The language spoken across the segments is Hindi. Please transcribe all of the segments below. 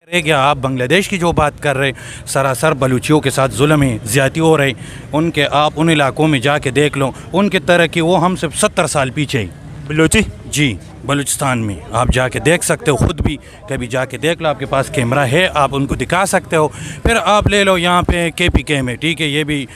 रह गया। आप बांग्लादेश की जो बात कर रहे, सरासर बलूचियों के साथ जुल्म है, ज़्यादती हो रही उनके। आप उन इलाकों में जाके देख लो, उनकी तरह की वो हमसे 70 साल पीछे ही। बलूची जी, बलूचिस्तान में आप जाके देख सकते हो, ख़ुद भी कभी जाके देख लो, आपके पास कैमरा है, आप उनको दिखा सकते हो। फिर आप ले लो यहाँ पे KPK में, ठीक है, ये भी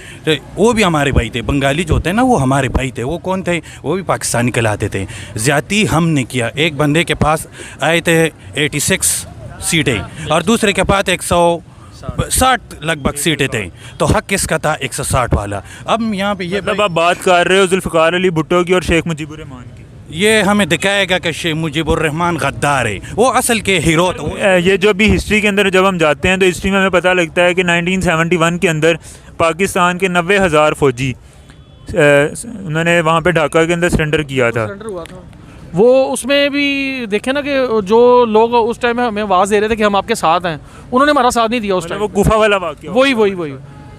वो भी हमारे भाई थे। बंगाली जो होते हैं ना, वो हमारे भाई थे। वो कौन थे? वो भी पाकिस्तानी कहलाते थे। ज़्यादती हमने किया। एक बंदे के पास आए थे 86 सीटें और दूसरे के पास 160 लगभग सीटें थे, तो हक किसका था? 160 वाला। अब यहाँ पे ये मतलब आप बात कर रहे हो जुल्फ़िकार अली भुट्टो की और शेख मुजीबुर रहमान की। ये हमें दिखाएगा कि शेख मुजीबुर रहमान गद्दार है, वो असल के हीरो तो। ये जो भी हिस्ट्री के अंदर जब हम जाते हैं तो हिस्ट्री में हमें पता लगता है कि 1971 के अंदर पाकिस्तान के 90,000 फ़ौजी उन्होंने वहाँ पे ढाका के अंदर सरेंडर किया था। वो उसमें भी देखे ना कि जो लोग उस टाइम में हमें आवाज़ दे रहे थे कि हम आपके साथ हैं, उन्होंने हमारा साथ नहीं दिया उस टाइम। वो गुफा वाला वाक़या वही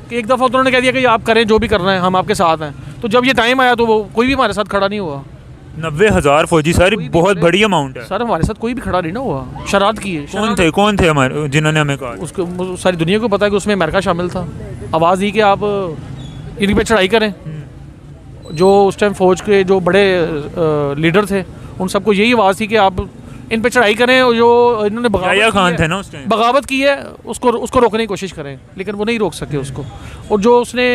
कि एक दफ़ा उन्होंने कह दिया कि आप करें जो भी करना है, हम आपके साथ हैं। तो जब ये टाइम आया तो वो कोई भी हमारे साथ खड़ा नहीं हुआ। 90,000 फ़ौजी सर, बहुत बड़ी अमाउंट है सर। हमारे साथ कोई भी खड़ा नहीं ना हुआ, शरारत की है। कौन थे हमारे जिन्होंने हमें कहा? उसको सारी दुनिया को पता है कि उसमें अमेरिका शामिल था। आवाज़ दी कि आप इन पर चढ़ाई करें। जो उस टाइम फ़ौज के जो बड़े लीडर थे, उन सबको यही आवाज़ थी कि आप इन पे चढ़ाई करें। और जो इन्होंने खान थे ना उस टाइम, बगावत की है, उसको रोकने की कोशिश करें, लेकिन वो नहीं रोक सके उसको। और जो उसने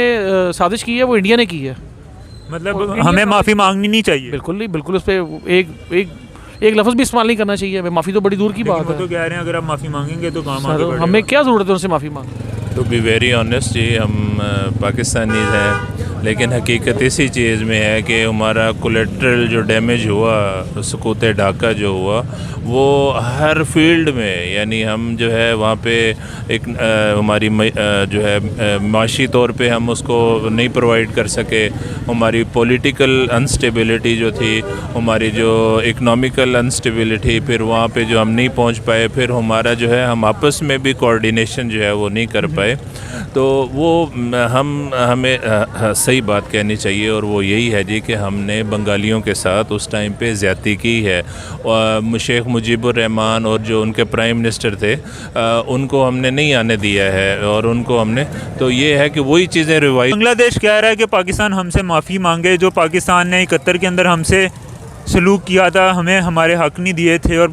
साजिश की है वो इंडिया ने की है। मतलब हमें माफ़ी मांगनी नहीं चाहिए। बिल्कुल नहीं, बिल्कुल उस पर एक लफ्ज़ भी इस्तेमाल नहीं करना चाहिए। माफ़ी तो बड़ी दूर की बात है। तो कह रहे हैं अगर आप माफ़ी मांगेंगे तो काम आगे बढ़ेगा। हमें क्या ज़रूरत है उनसे माफ़ी मांगने? टू बी वेरी ऑनेस्ट जी, हम पाकिस्तानीज़ हैं, लेकिन हकीकत इसी चीज़ में है कि हमारा कोलेट्रल जो डैमेज हुआ, सुकूत ढाका जो हुआ, वो हर फील्ड में, यानी हम जो है वहाँ पे एक हमारी जो है माशी तौर पे हम उसको नहीं प्रोवाइड कर सके। हमारी पॉलिटिकल अनस्टेबिलिटी जो थी, हमारी जो इकनॉमिकल अनस्टेबिलिटी, फिर वहाँ पे जो हम नहीं पहुँच पाए, फिर हमारा जो है हम आपस में भी कोऑर्डिनेशन जो है वो नहीं कर पाए। तो वो हमें सही बात कहनी चाहिए, और वो यही है जी कि हमने बंगालियों के साथ उस टाइम पे ज़्यादती की है। शेख मुजीबुर रहमान और जो उनके प्राइम मिनिस्टर थे, उनको हमने नहीं आने दिया है, और उनको हमने, तो ये है कि वही चीज़ें रिवाइज। बांग्लादेश कह रहा है कि पाकिस्तान हमसे माफ़ी मांगे। जो पाकिस्तान ने 71 के अंदर हमसे सलूक किया था, हमें हमारे हक़ नहीं दिए थे और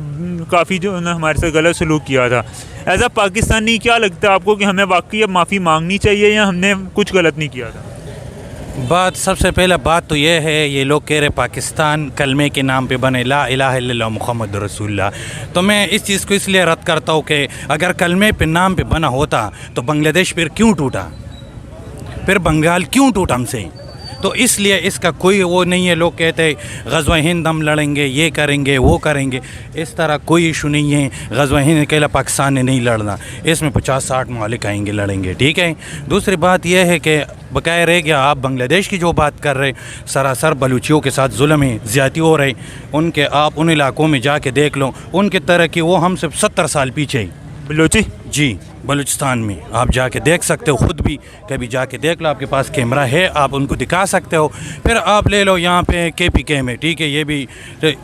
काफ़ी जो उन्होंने हमारे से गलत सलूक किया था। एज अ पाकिस्तानी क्या लगता है आपको कि हमें वाकई अब माफ़ी मांगनी चाहिए या हमने कुछ गलत नहीं किया था? बात सबसे पहला बात तो ये है, ये लोग कह रहे पाकिस्तान कलमे के नाम पे बने, ला इलाहा इल्लल्लाह मुहम्मद रसूलुल्लाह। तो मैं इस चीज़ को इसलिए रद्द करता हूँ कि अगर कलमे पे नाम पे बना होता तो बांग्लादेश फिर क्यों टूटा, फिर बंगाल क्यों टूटा हमसे? तो इसलिए इसका कोई वो नहीं है। लोग कहते हैं ग़ज़वा हिंद हम लड़ेंगे, ये करेंगे, वो करेंगे, इस तरह कोई इशू नहीं है। ग़ज़वा हिंद अकेला पाकिस्तान ने नहीं लड़ना, इसमें 50-60 ममालिक आएंगे, लड़ेंगे, ठीक है। दूसरी बात यह है कि बकाया रह गया। आप बांग्लादेश की जो बात कर रहे, सरासर बलूचियों के साथ जुल्म है, ज़्यादती हो रही उनके। आप उन इलाकों में जाके देख लो, उनकी तरह की वो हमसे 70 साल पीछे ही। बलूची जी, बलूचिस्तान में आप जाके देख सकते हो, ख़ुद भी कभी जाके देख लो, आपके पास कैमरा है, आप उनको दिखा सकते हो। फिर आप ले लो यहाँ पे KPK में, ठीक है, ये भी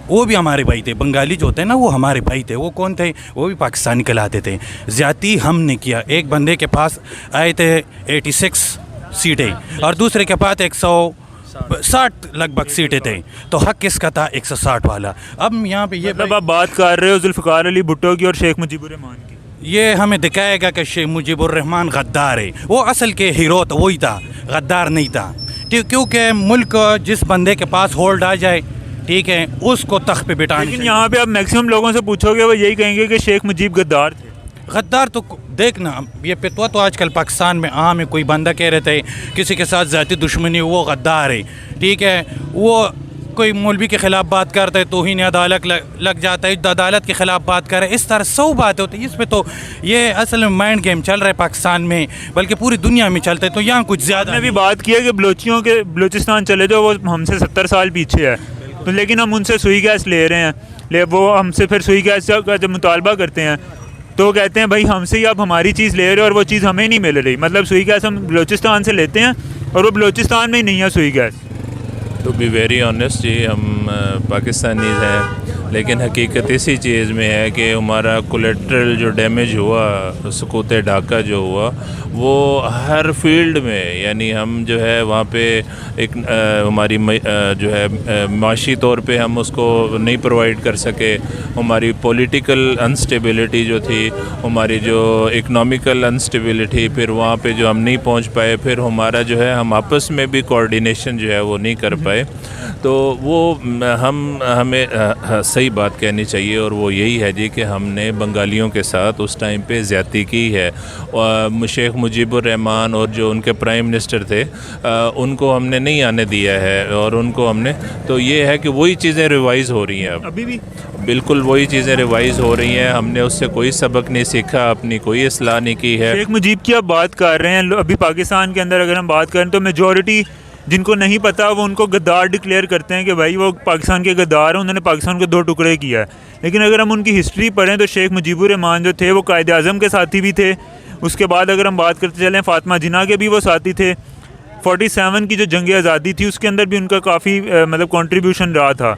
वो भी हमारे भाई थे। बंगाली जो होते हैं ना, वो हमारे भाई थे। वो कौन थे? वो भी पाकिस्तानी कहलाते थे। ज़्यादती हमने किया। एक बंदे के पास आए थे 86 सीटें और दूसरे के पास 160 लगभग सीटें थे, तो हक किसका था? 160 वाला। अब यहाँ पे ये मतलब आप बात कर रहे हो जुल्फ़िकार अली भुट्टो की और शेख मुजीबुर रहमान की। ये हमें दिखाएगा कि शेख मुजीबुर रहमान गद्दार है, वो असल के हीरो तो वही था, गद्दार नहीं था। क्योंकि मुल्क जिस बंदे के पास होल्ड आ जाए, ठीक है, उसको तख्त पे बिठाना। लेकिन यहाँ पे आप मैक्सिमम लोगों से पूछोगे वो यही कहेंगे कि शेख मुजीब गद्दार थे। गद्दार तो देखना, ये पितवा तो आजकल पाकिस्तान में आम है। कोई बंदा कह रहे थे किसी के साथ ज़ाती दुश्मनी, वो गद्दार है, ठीक है। वो कोई मौलवी के ख़िलाफ़ बात करता है तो ही अदालत लग जाता है, अदालत के ख़िलाफ़ बात करे, इस तरह 100 बातें होती है। इस पर तो ये असल में माइंड गेम चल रहा है पाकिस्तान में, बल्कि पूरी दुनिया में चलता है। तो यहाँ कुछ ज़्यादा हमने भी बात की है कि बलूचिस्तान चले जाओ, वो हमसे 70 साल पीछे है, तो लेकिन हम उनसे सुई गैस ले रहे हैं। वो हमसे फिर सुई गैस का जब मुतालबा करते हैं तो कहते हैं भाई हमसे ही आप हमारी चीज़ ले रहे हो और वो चीज़ हमें नहीं मिल रही। मतलब सुई गैस हम बलूचिस्तान से लेते हैं और वो बलूचिस्तान में ही नहीं है Sui gas. To be very honest जी, हम पाकिस्तानीज़ हैं, लेकिन हकीकत इसी चीज़ में है कि हमारा कोलेट्रल जो डैमेज हुआ, सकूत ढाका जो हुआ, वो हर फील्ड में, यानी हम जो है वहाँ पे एक हमारी जो है माशी तौर पे हम उसको नहीं प्रोवाइड कर सके, हमारी पॉलिटिकल अनस्टेबिलिटी जो थी, हमारी जो इकनॉमिकल अनस्टेबिलिटी, फिर वहाँ पे जो हम नहीं पहुँच पाए, फिर हमारा जो है हम आपस में भी कोऑर्डिनेशन जो है वो नहीं कर पाए। तो वो हमें सही बात कहनी चाहिए, और वो यही है जी कि हमने बंगालियों के साथ उस टाइम पे ज़्यादती की है। और शेख मुजीबुर रहमान और जो उनके प्राइम मिनिस्टर थे उनको हमने नहीं आने दिया है, और उनको हमने, तो ये है कि वही चीज़ें रिवाइज़ हो रही हैं अब अभी भी बिल्कुल वही चीज़ें रिवाइज़ हो रही हैं। हमने उससे कोई सबक नहीं सीखा, अपनी कोई इस्लाह नहीं की है। शेख मुजीब की आप बात कर रहे हैं, अभी पाकिस्तान के अंदर अगर हम बात करें तो मेजॉरिटी जिनको नहीं पता वो उनको गद्दार डिक्लेयर करते हैं कि भाई वो पाकिस्तान के गद्दार हैं, उन्होंने पाकिस्तान को 2 टुकड़े किया है। लेकिन अगर हम उनकी हिस्ट्री पढ़ें तो शेख मुजीबुर रहमान जो थे वो कायद आज़म के साथी भी थे। उसके बाद अगर हम बात करते चलें फ़ातिमा जिन्ना के भी वो साथी थे। 47 की जो जंग आज़ादी थी उसके अंदर भी उनका काफ़ी मतलब कंट्रीब्यूशन रहा था।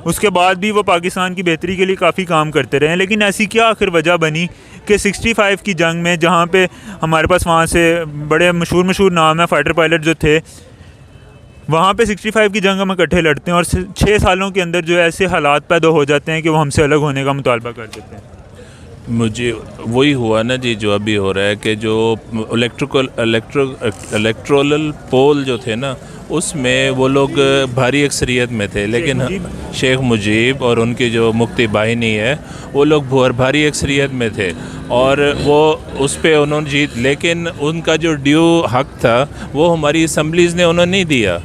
उसके बाद भी वो पाकिस्तान की बेहतरी के लिए काफ़ी काम करते रहे। लेकिन ऐसी क्या आखिर वजह बनी कि 65 की जंग में, जहाँ पे हमारे पास वहाँ से बड़े मशहूर नाम है फाइटर पायलट जो थे, वहाँ पे 65 की जंग हम इकट्ठे लड़ते हैं और 6 सालों के अंदर जो ऐसे हालात पैदा हो जाते हैं कि वो हमसे अलग होने का मुतालबा कर देते हैं। मुझे वही हुआ ना जी जो अभी हो रहा है कि जो इलेक्ट्रोल पोल जो थे ना, उसमें वो लोग भारी अक्सरियत में थे, लेकिन शेख मुजीब और उनकी जो मुक्ति बाहिनी है वो लोग भारी अक्सरियत में थे, और वो उस पर उन्होंने जीत, लेकिन उनका जो ड्यू हक था वो हमारी असम्बलीज़ ने उन्होंने नहीं दिया।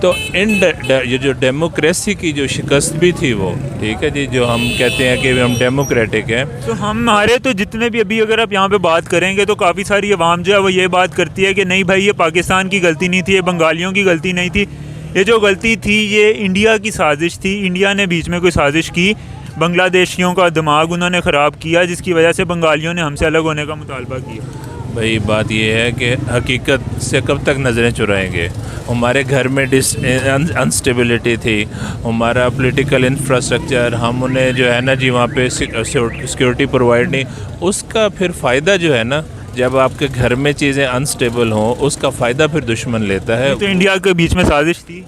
तो ये जो डेमोक्रेसी की जो शिकस्त भी थी वो, ठीक है जी, जो हम कहते हैं कि हम डेमोक्रेटिक हैं, तो हमारे तो जितने भी अभी अगर आप यहाँ पे बात करेंगे तो काफ़ी सारी अवाम जो है वो ये बात करती है कि नहीं भाई ये पाकिस्तान की गलती नहीं थी, ये बंगालियों की गलती नहीं थी, ये जो गलती थी ये इंडिया की साजिश थी। इंडिया ने बीच में कोई साजिश की, बांग्लादेशियों का दिमाग उन्होंने ख़राब किया, जिसकी वजह से बंगालियों ने हमसे अलग होने का मुतालबा किया। भाई बात ये है कि हकीकत से कब तक नज़रें चुराएंगे। हमारे घर में अनस्टेबिलिटी थी, हमारा पॉलिटिकल इंफ्रास्ट्रक्चर, हम उन्हें जो है ना जी वहाँ पे सिक्योरिटी प्रोवाइड नहीं, उसका फिर फ़ायदा जो है ना, जब आपके घर में चीज़ें अनस्टेबल हों उसका फ़ायदा फिर दुश्मन लेता है। तो इंडिया के बीच में साजिश थी।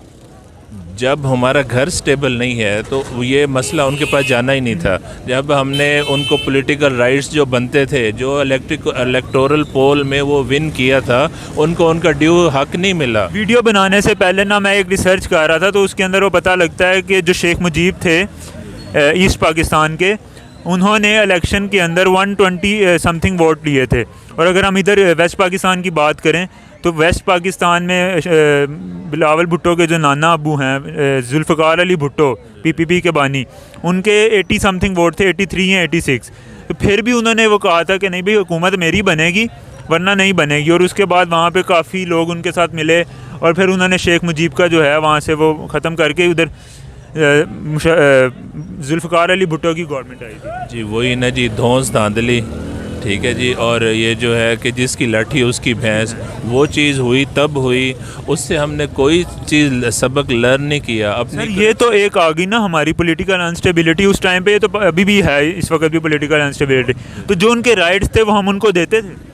जब हमारा घर स्टेबल नहीं है तो ये मसला उनके पास जाना ही नहीं था। जब हमने उनको पॉलिटिकल राइट्स जो बनते थे, जो इलेक्टोरल पोल में वो विन किया था, उनको उनका ड्यू हक नहीं मिला। वीडियो बनाने से पहले ना मैं एक रिसर्च कर रहा था, तो उसके अंदर वो पता लगता है कि जो शेख मुजीब थे ईस्ट पाकिस्तान के, उन्होंने इलेक्शन के अंदर 120 समथिंग वोट लिए थे। और अगर हम इधर वेस्ट पाकिस्तान की बात करें तो वेस्ट पाकिस्तान में बिलावल भुट्टो के जो नाना अबू हैं, जुल्फ़कार अली भुट्टो पीपीपी के बानी, उनके 80 समथिंग वोट थे, 83 या 86। तो फिर भी उन्होंने वो कहा था कि नहीं भाई हुकूमत मेरी बनेगी वरना नहीं बनेगी। और उसके बाद वहाँ पे काफ़ी लोग उनके साथ मिले और फिर उन्होंने शेख मुजीब का जो है वहाँ से वो ख़त्म करके उधर जुल्फ़कार अली भुट्टो की गवर्नमेंट आई थी जी। वही ना जी, धौंस धांधली, ठीक है जी। और ये जो है कि जिसकी लाठी उसकी भैंस, वो चीज़ हुई तब हुई, उससे हमने कोई चीज़ सबक लर्न नहीं किया अपनी। ये तो एक आ गई ना हमारी पॉलिटिकल अनस्टेबिलिटी उस टाइम पे, ये तो अभी भी है, इस वक्त भी पॉलिटिकल अनस्टेबिलिटी। तो जो उनके राइट्स थे वो हम उनको देते थे।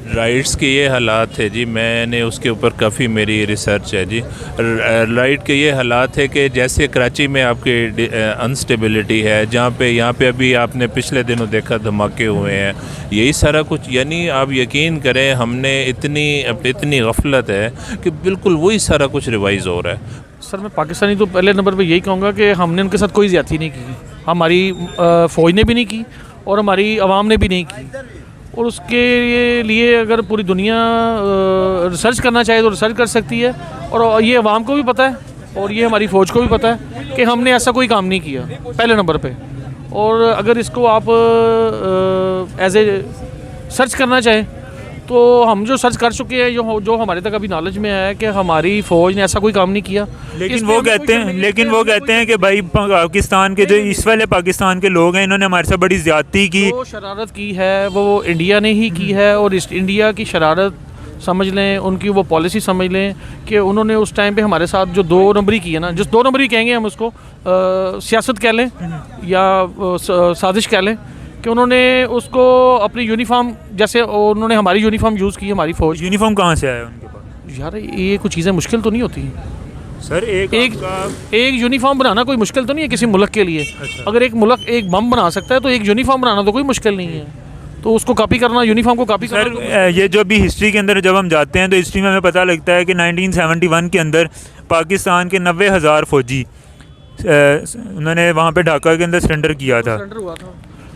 राइट्स के ये हालात थे जी, मैंने उसके ऊपर काफ़ी मेरी रिसर्च है जी। राइट के ये हालात है कि जैसे कराची में आपकी अनस्टेबिलिटी है, जहाँ पे यहाँ पे अभी आपने पिछले दिनों देखा धमाके हुए हैं, यही सारा कुछ, यानी आप यकीन करें हमने इतनी गफलत है कि बिल्कुल वही सारा कुछ रिवाइज़ हो रहा है। सर मैं पाकिस्तानी तो पहले नंबर पे यही कहूँगा कि हमने उनके साथ कोई ज़्यादती नहीं की, हमारी फ़ौज ने भी नहीं की और हमारी आवाम ने भी नहीं की। और उसके लिए अगर पूरी दुनिया रिसर्च करना चाहे तो रिसर्च कर सकती है, और ये अवाम को भी पता है और ये हमारी फ़ौज को भी पता है कि हमने ऐसा कोई काम नहीं किया पहले नंबर पे। और अगर इसको आप एज ए सर्च करना चाहें तो हम जो सर्च कर चुके हैं, जो हमारे तक अभी नॉलेज में है कि हमारी फ़ौज ने ऐसा कोई काम नहीं किया। लेकिन वो कहते हैं कि भाई पाकिस्तान के जो इस वाले पाकिस्तान के लोग हैं, इन्होंने हमारे साथ बड़ी ज़्यादती की। वो शरारत की है वो इंडिया ने ही की है, और इंडिया की शरारत समझ लें, उनकी वो पॉलिसी समझ लें कि उन्होंने उस टाइम पे हमारे साथ जो 2 नंबरी की है ना, जिस 2 नंबरी कहेंगे हम उसको, सियासत कह लें या साजिश कह लें, कि उन्होंने उसको अपनी यूनिफॉर्म, जैसे उन्होंने हमारी यूनिफॉर्म यूज़ की, हमारी फ़ौज। यूनिफॉर्म कहाँ से आया उनके पास? यार ये कुछ चीज़ें मुश्किल तो नहीं होती सर। एक यूनिफॉर्म बनाना कोई मुश्किल तो नहीं है किसी मुल्क के लिए। अच्छा। अगर एक मुल्क एक बम बना सकता है तो एक यूनिफॉर्म बनाना तो कोई मुश्किल नहीं है। तो उसको कॉपी करना, यूनिफॉर्म को कॉपी सर करना ये जो भी हिस्ट्री के अंदर जब हम जाते हैं तो हिस्ट्री में हमें पता लगता है कि 1971 के अंदर पाकिस्तान के 90,000 फ़ौजी उन्होंने वहाँ पे ढाका के अंदर सरेंडर किया था। सरेंडर हुआ था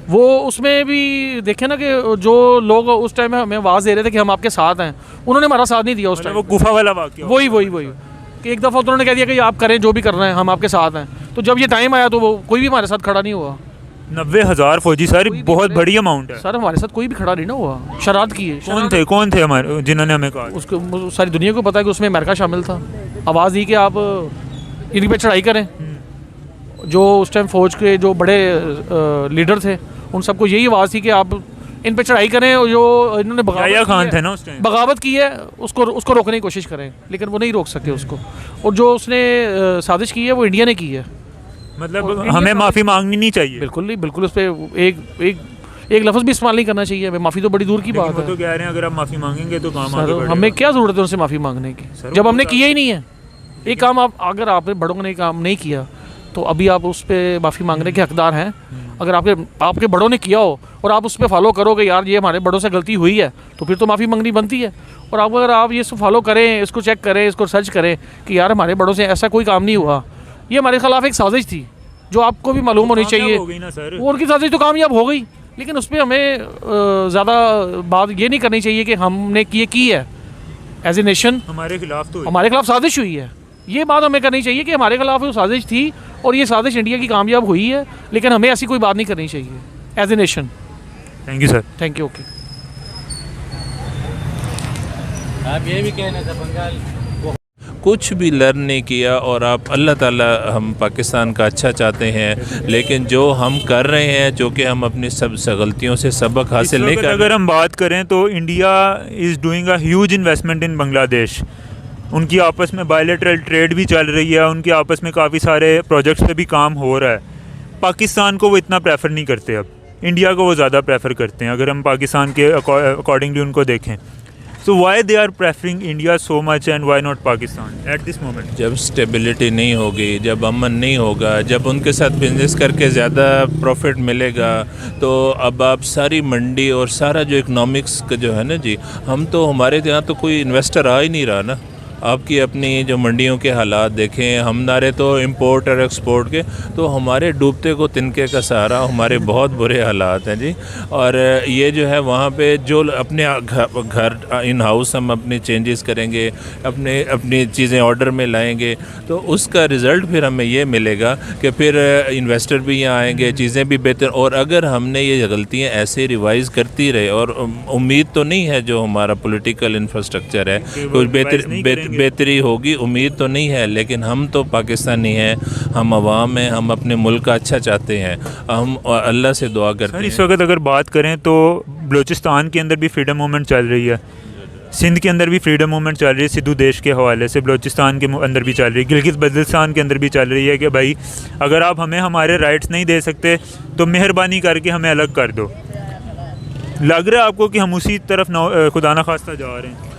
वो। उसमें भी देखे ना कि जो लोग उस टाइम में हमें आवाज़ दे रहे थे कि हम आपके साथ हैं, उन्होंने हमारा साथ नहीं दिया उस टाइम। वो गुफा वाला वाक़या। वही कि एक दफ़ा उन्होंने कह दिया कि आप करें जो भी कर रहे हैं, हम आपके साथ हैं। तो जब ये टाइम आया तो वो कोई भी हमारे साथ खड़ा नहीं हुआ। 90,000 फ़ौजी सर, बहुत बड़ी अमाउंट है सर। हमारे साथ कोई भी खड़ा नहीं ना हुआ, शरारत की है। कौन थे हमारे जिन्होंने हमें कहा? उसको सारी दुनिया को पता है कि उसमें अमेरिका शामिल था। आवाज़ दी कि आप इनकी पे चढ़ाई करें। जो उस टाइम फ़ौज के जो बड़े लीडर थे, उन सबको यही आवाज़ थी कि आप इन पे चढ़ाई करें। और जो इन्होंने याया खान थे ना उस टाइम, बगावत की है, उसको रोकने की कोशिश करें, लेकिन वो नहीं रोक सके उसको। और जो उसने साजिश की है वो इंडिया ने की है। मतलब हमें माफ़ी मांगनी नहीं चाहिए। बिल्कुल नहीं, बिल्कुल उस पर एक लफ्ज़ भी इस्तेमाल नहीं करना चाहिए। हमें माफ़ी तो बड़ी दूर की बात है। तो कह रहे हैं अगर आप माफ़ी मांगेंगे तो काम आगे सर, बढ़ेगा। हमें क्या ज़रूरत है उनसे माफ़ी मांगने की, जब हमने किया ही नहीं है। एक काम अगर आपने बड़ों ने काम नहीं किया तो अभी आप उस पर माफ़ी मांगने के हकदार हैं। अगर आपके बड़ों ने किया हो और आप उस पर फॉलो करोगे, यार ये हमारे बड़ों से गलती हुई है, तो फिर तो माफ़ी मांगनी बनती है। और अगर आप ये फॉलो करें, इसको चेक करें, इसको सर्च करें कि यार हमारे बड़ों से ऐसा कोई काम नहीं हुआ, ये हमारे खिलाफ एक साजिश थी, जो आपको भी मालूम होनी चाहिए। वो उनकी साजिश तो कामयाब हो गई, लेकिन उस पर हमें ज़्यादा बात ये नहीं करनी चाहिए कि हमने ये की है एज ए नेशन, हमारे खिलाफ साजिश हुई है। ये बात हमें करनी चाहिए कि हमारे खिलाफ वो साजिश थी और ये साजिश इंडिया की कामयाब हुई है, लेकिन हमें ऐसी कोई बात नहीं करनी चाहिए as a nation. Thank you sir. Thank you. Okay. आप ये भी कहना था बंगाल कुछ भी लर्न नहीं किया और आप अल्लाह ताला हम पाकिस्तान का अच्छा चाहते हैं, लेकिन जो हम कर रहे हैं, जो कि हम अपनी सब गलतियों से सबक हासिल नहीं कर। अगर हम बात करें तो India is doing a huge investment इन बांग्लादेश। उनकी आपस में बायलैटरल ट्रेड भी चल रही है, उनके आपस में काफ़ी सारे प्रोजेक्ट्स पे भी काम हो रहा है। पाकिस्तान को वो इतना प्रेफर नहीं करते, अब इंडिया को वो ज़्यादा प्रेफर करते हैं अगर हम पाकिस्तान के अकॉर्डिंगली उनको देखें। So why they are preferring India so much and why not Pakistan at this moment? जब स्टेबिलिटी नहीं होगी, जब अमन नहीं होगा, जब उनके साथ बिजनेस करके ज़्यादा प्रॉफिट मिलेगा, तो अब आप सारी मंडी और सारा जो इकनॉमिक्स का जो है ना जी, हम तो हमारे यहाँ तो कोई इन्वेस्टर आ ही नहीं रहा ना। आपकी अपनी जो मंडियों के हालात देखें, हमारे तो इंपोर्ट और एक्सपोर्ट के, तो हमारे डूबते को तिनके का सहारा, हमारे बहुत बुरे हालात हैं जी। और ये जो है वहाँ पे जो अपने घर इन हाउस हम अपने चेंजेस करेंगे, अपनी चीज़ें ऑर्डर में लाएंगे, तो उसका रिज़ल्ट फिर हमें ये मिलेगा कि फिर इन्वेस्टर भी यहाँ आएंगे, चीज़ें भी बेहतर। और अगर हमने ये गलतियाँ ऐसे रिवाइज़ करती रहे, और उम्मीद तो नहीं है जो हमारा पॉलिटिकल इंफ्रास्ट्रक्चर है कुछ बेहतरी होगी, उम्मीद तो नहीं है, लेकिन हम तो पाकिस्तानी हैं, हम अवाम हैं, हम अपने मुल्क का अच्छा चाहते हैं, हम अल्लाह से दुआ करते हैं। इस वक्त अगर बात करें तो बलूचिस्तान के अंदर भी फ्रीडम मूवमेंट चल रही है, सिंध के अंदर भी फ्रीडम मूवमेंट चल रही है, सिद्धू देश के हवाले से बलूचिस्तान के अंदर भी चल रही है, गिलगित बल्तिस्तान के अंदर भी चल रही है कि भाई अगर आप हमें हमारे राइट्स नहीं दे सकते तो मेहरबानी करके हमें अलग कर दो। लग रहा है आपको कि हम उसी तरफ खुदा न खास्ता जा रहे हैं?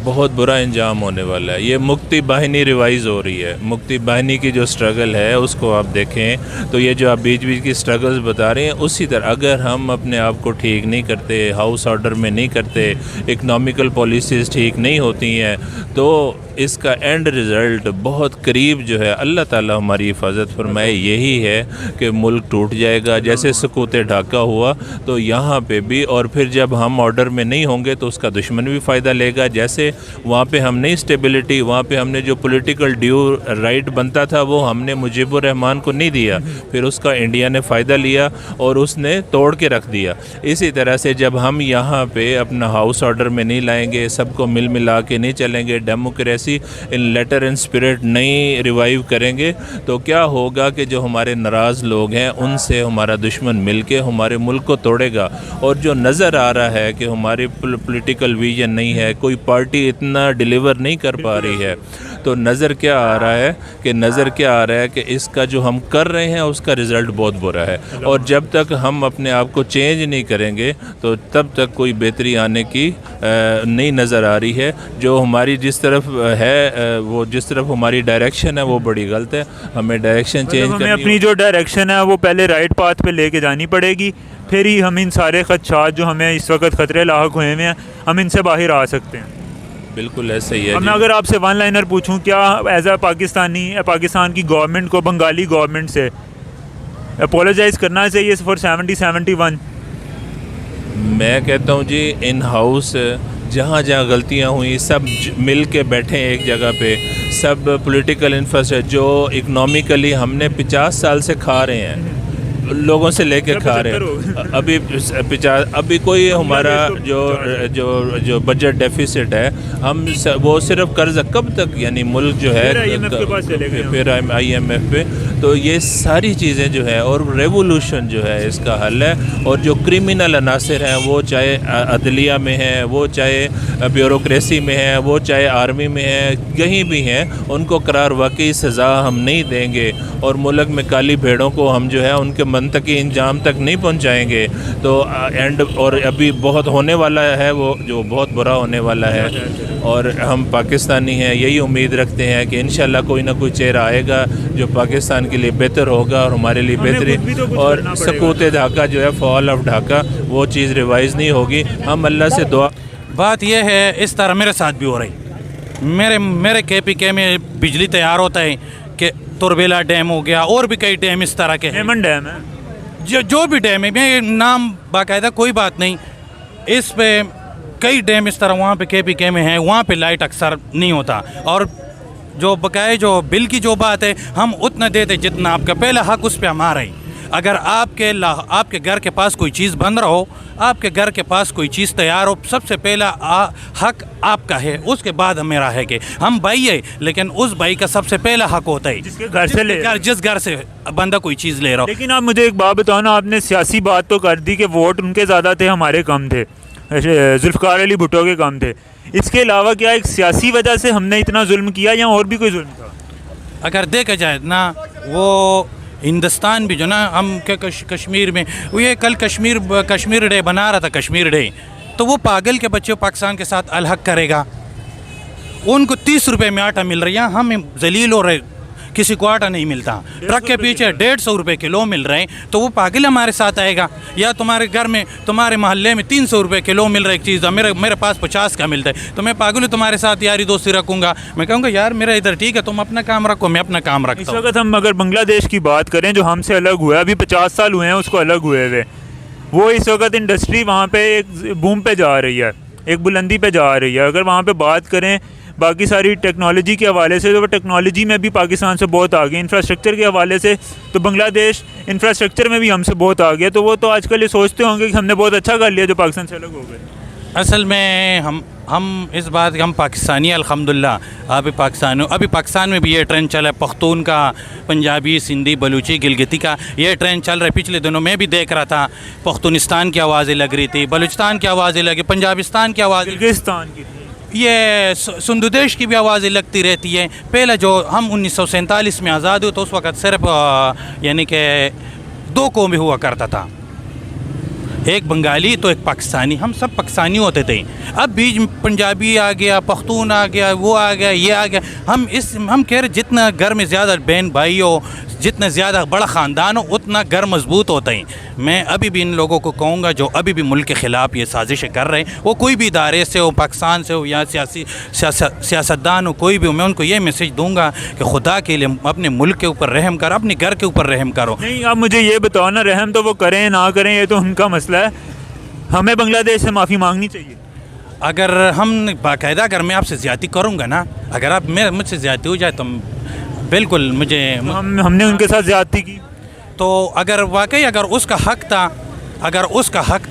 बहुत बुरा इंजाम होने वाला है। ये मुक्ति बाहिनी रिवाइज़ हो रही है। मुक्ति बाहिनी की जो स्ट्रगल है उसको आप देखें तो ये जो आप बीच बीच की स्ट्रगल्स बता रहे हैं, उसी तरह अगर हम अपने आप को ठीक नहीं करते, हाउस ऑर्डर में नहीं करते, इकनॉमिकल पॉलिसीज़ ठीक नहीं होती हैं, तो इसका एंड रिज़ल्ट बहुत करीब जो है, अल्लाह ताला हमारी हिफाजत फरमाए, यही है कि मुल्क टूट जाएगा। जैसे सकूते ढाका हुआ तो यहाँ पे भी, और फिर जब हम ऑर्डर में नहीं होंगे तो उसका दुश्मन भी फ़ायदा लेगा। जैसे वहाँ पे हम नहीं स्टेबिलिटी, वहाँ पे हमने जो पॉलिटिकल ड्यू राइट बनता था वो हमने मुजीबुर रहमान को नहीं दिया, फिर उसका इंडिया ने फ़ायदा लिया और उसने तोड़ के रख दिया। इसी तरह से जब हम यहाँ पे अपना हाउस ऑर्डर में नहीं लाएंगे, सबको मिल मिला के नहीं चलेंगे, democracy democracy in letter and spirit नहीं रिवाइव करेंगे तो क्या होगा कि जो हमारे नाराज़ लोग हैं उनसे हमारा दुश्मन मिलके हमारे मुल्क को तोड़ेगा। और जो नज़र आ रहा है कि हमारी पॉलिटिकल विजन नहीं है, कोई पार्टी इतना डिलीवर नहीं कर पा रही है, तो नज़र क्या आ रहा है कि इसका जो हम कर रहे हैं उसका रिज़ल्ट बहुत बुरा है। और जब तक हम अपने आप को चेंज नहीं करेंगे तो तब तक कोई बेहतरी आने की नहीं नज़र आ रही है। जो हमारी जिस तरफ है वो जिस तरफ हमारी डायरेक्शन है वो बड़ी गलत है। हमें डायरेक्शन चेंज हमें अपनी जो डायरेक्शन है वो पहले राइट पाथ पे लेके जानी पड़ेगी, फिर ही हम इन सारे खदशात जो हमें इस वक्त ख़तरे लाहक हुए हैं हम इनसे बाहर आ सकते हैं। बिल्कुल ऐसा ही है। अब मैं अगर आपसे वन लाइनर पूछूं, क्या एज अ पाकिस्तान की गवर्नमेंट को बंगाली गवर्नमेंट से अपोलोजाइज़ करना चाहिए फॉर 70-71? मैं कहता हूँ जी, इन हाउस जहाँ जहाँ गलतियाँ हुई सब मिल के बैठे हैं एक जगह पे, सब पॉलिटिकल इंफ्रास्ट्रक्चर जो इकनॉमिकली हमने 50 साल से खा रहे हैं, लोगों से लेके खा रहे हैं। अभी कोई हमारा जो बजट डेफिसिट है वो सिर्फ कर्ज कब तक, यानी मुल्क जो है फिर IMF पे, तो ये सारी चीज़ें जो है और रेवोल्यूशन जो है इसका हल है। और जो क्रिमिनल अनासर हैं वो चाहे अदलिया में है, वो चाहे ब्यूरोक्रेसी में है, वो चाहे आर्मी में है, कहीं भी हैं, उनको करार वाकई सज़ा हम नहीं देंगे और मुल्क में काली भेड़ों को हम जो है उनके मंतकी इंजाम तक नहीं पहुंचाएंगे तो एंड और अभी बहुत होने वाला है, वो जो बहुत बुरा होने वाला है। और हम पाकिस्तानी हैं, यही उम्मीद रखते हैं कि इंशाल्लाह कोई ना कोई चेहरा आएगा जो पाकिस्तान के लिए बेहतर होगा और हमारे लिए बेहतरी। और सकूत ढाका जो है, फॉल ऑफ ढाका, वो चीज़ रिवाइज़ नहीं होगी। हम अल्लाह से दुआ। बात यह है, इस तरह मेरे साथ भी हो रही। मेरे KPK में बिजली तैयार होता है कि तुरबेला डैम हो गया और भी कई डैम इस तरह के हैं। हेमन डैम है, जो भी डैम है, मैं नाम बाकायदा कोई बात नहीं, इस पे कई डैम इस तरह वहाँ पे KPK में है, वहाँ पे लाइट अक्सर नहीं होता। और जो बकाए जो बिल की जो बात है, हम उतना देते जितना आपका पहला हक उस पर हमारा ही। अगर आपके घर के पास कोई चीज़ बन रहा हो, आपके घर के पास कोई चीज़ तैयार हो, सबसे पहला हक आपका है, उसके बाद मेरा है कि हम भाई है, लेकिन उस भाई का सबसे पहला हक होता है जिसके घर से जिस घर से बंदा कोई चीज़ ले रहा हो। लेकिन आप मुझे एक बात बताओ ना, आपने सियासी बात तो कर दी कि वोट उनके ज़्यादा थे, हमारे कम थे, जुल्फ़िकार अली भुट्टो के कम थे। इसके अलावा क्या एक सियासी वजह से हमने इतना जुल्म किया या और भी कोई जुल्म था? अगर देखा जाए ना, वो हिंदुस्तान भी जो ना, हम क्या कश्मीर में वो ये कल कश्मीर डे बना रहा था, कश्मीर डे, तो वो पागल के बच्चे पाकिस्तान के साथ अलहक करेगा। उनको 30 रुपये में आटा मिल रहा है, हम जलील हो रहे, किसी को आटा नहीं मिलता। ट्रक के पीछे 150 रुपये किलो मिल रहे हैं, तो वो पागल हमारे साथ आएगा। या तुम्हारे घर में, तुम्हारे मोहल्ले में 300 रुपये किलो मिल रहा है एक चीज़, मेरे पास 50 का मिलता है, तो मैं पागल तुम्हारे साथ यारी दोस्ती रखूँगा? मैं कहूँगा यार मेरा इधर ठीक है, तुम अपना काम रखो, मैं अपना काम रखता हूँ। इस वक्त हम अगर बांग्लादेश की बात करें जो हमसे अलग हुआ है, अभी 50 साल हुए हैं उसको अलग हुए हुए, वो इस वक्त इंडस्ट्री वहाँ पे एक बूम पे जा रही है, एक बुलंदी पे जा रही है। अगर वहाँ पे बात करें बाकी सारी टेक्नोलॉजी के हवाले से, तो वो टेक्नोलॉजी में भी पाकिस्तान से बहुत आगे, इंफ्रास्ट्रक्चर के हवाले से तो बांग्लादेश इंफ्रास्ट्रक्चर में भी हमसे बहुत आगे। तो वो तो आजकल ये सोचते होंगे कि हमने बहुत अच्छा कर लिया जो पाकिस्तान से अलग हो गए। असल में हम इस बात हम पाकिस्तानी अल्हम्दुलिल्लाह अभी पाकिस्तान में भी ये ट्रेंड चला है, पख्तून का, पंजाबी, सिंधी, बलूची, गिलगिती का ये ट्रेंड चल रहा है। पिछले दिनों मैं भी देख रहा था, पख्तूनिस्तान की आवाज़ें लग रही थी, बलूचिस्तान की आवाज़ें लगी, पंजाबिस्तान की आवाज़, किर्गिस्तान की, ये सुंदुदेश की भी आवाज़ें लगती रहती हैं। पहले जो हम 1947 में आज़ाद हुए तो उस वक़्त सिर्फ यानी कि 2 कौमें हुआ करता था, एक बंगाली तो एक पाकिस्तानी, हम सब पाकिस्तानी होते थे। अब बीच पंजाबी आ गया, पख्तून आ गया, वो आ गया, ये आ गया। हम कह रहे जितना घर में ज़्यादा बहन भाई हो, जितना ज़्यादा बड़ा ख़ानदान हो, उतना घर मजबूत होता है। मैं अभी भी इन लोगों को कहूँगा जो अभी भी मुल्क के ख़िलाफ़ ये साजिशें कर रहे हैं, वो कोई भी इदारे से हो, पाकिस्तान से हो या सियासतदान हो, कोई भी हो, मैं उनको ये मैसेज दूँगा कि खुदा के लिए अपने मुल्क के ऊपर रहम करो, अपने घर के ऊपर रहम करो। नहीं, आप मुझे ये बताओ ना, रहम तो वो करें ना करें ये तो उनका मसला है, हमें बांग्लादेश से माफ़ी मांगनी चाहिए। अगर हम बाकायदा, अगर मैं आपसे ज़्यादती करूँगा ना, अगर आप मुझसे ज़्यादती हो जाए तो बिल्कुल मुझे हमने उनके साथ ज़्यादती की, तो अगर वाकई अगर उसका हक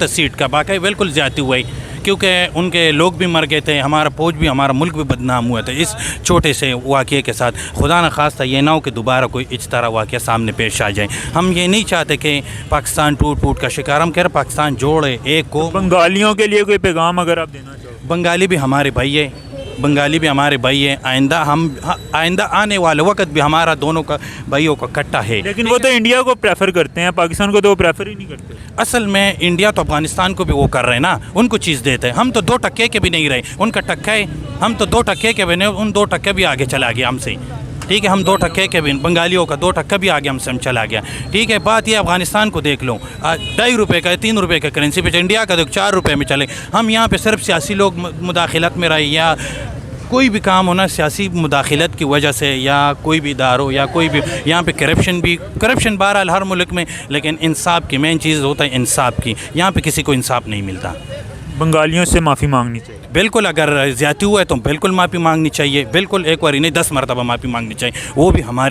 था सीट का, वाकई बिल्कुल ज़्यादती हुई क्योंकि उनके लोग भी मर गए थे, हमारा फौज भी, हमारा मुल्क भी बदनाम हुआ था इस छोटे से वाक़े के साथ। खुदा न खास्ता ये ना हो कि दोबारा कोई इस तरह वाक़या सामने पेश आ जाए। हम ये नहीं चाहते कि पाकिस्तान टूट फूट का शिकार, हम कह रहे पाकिस्तान जोड़े एक को। बंगालियों के लिए कोई पैगाम अगर आप देना चाहो? बंगाली भी हमारे भाई है, बंगाली भी हमारे भाई है। आइंदा आने वाले वक्त भी हमारा दोनों का भाइयों का कट्टा है। लेकिन वो तो इंडिया को प्रेफर करते हैं, पाकिस्तान को तो वो प्रेफर ही नहीं करते। असल में इंडिया तो अफगानिस्तान को भी वो कर रहे हैं ना, उनको चीज़ देते हैं। हम तो 2 टक्के के भी नहीं रहे, उनका टक्का है, हम तो 2 टक्के के भी नहीं, उन 2 टक्के भी आगे चला गया हमसे। ठीक है, हम 2 टक्के के भी, बंगालियों का 2 टक्का भी आगे हमसे हम चला गया। ठीक है, बात ये अफगानिस्तान को देख लो, 2.5 रुपये का 3 रुपये का करेंसी पे, इंडिया का देखो 4 रुपये में चले। हम यहाँ पे सिर्फ सियासी लोग मुदाखिलत में रहे, या कोई भी काम होना सियासी मुदाखिलत की वजह से, या कोई भी इदारों या कोई भी यहाँ पे करप्शन बहरहाल हर मुल्क में, लेकिन इंसाफ की मेन चीज़ होता है इंसाफ की। यहाँ पे किसी को इंसाफ नहीं मिलता। बंगालियों से माफ़ी मांगनी चाहिए। बिल्कुल, अगर ज़्यादती हुआ है तो बिल्कुल माफ़ी मांगनी चाहिए, बिल्कुल, एक बार नहीं 10 मरतबा माफ़ी मांगनी चाहिए, वो भी हमारे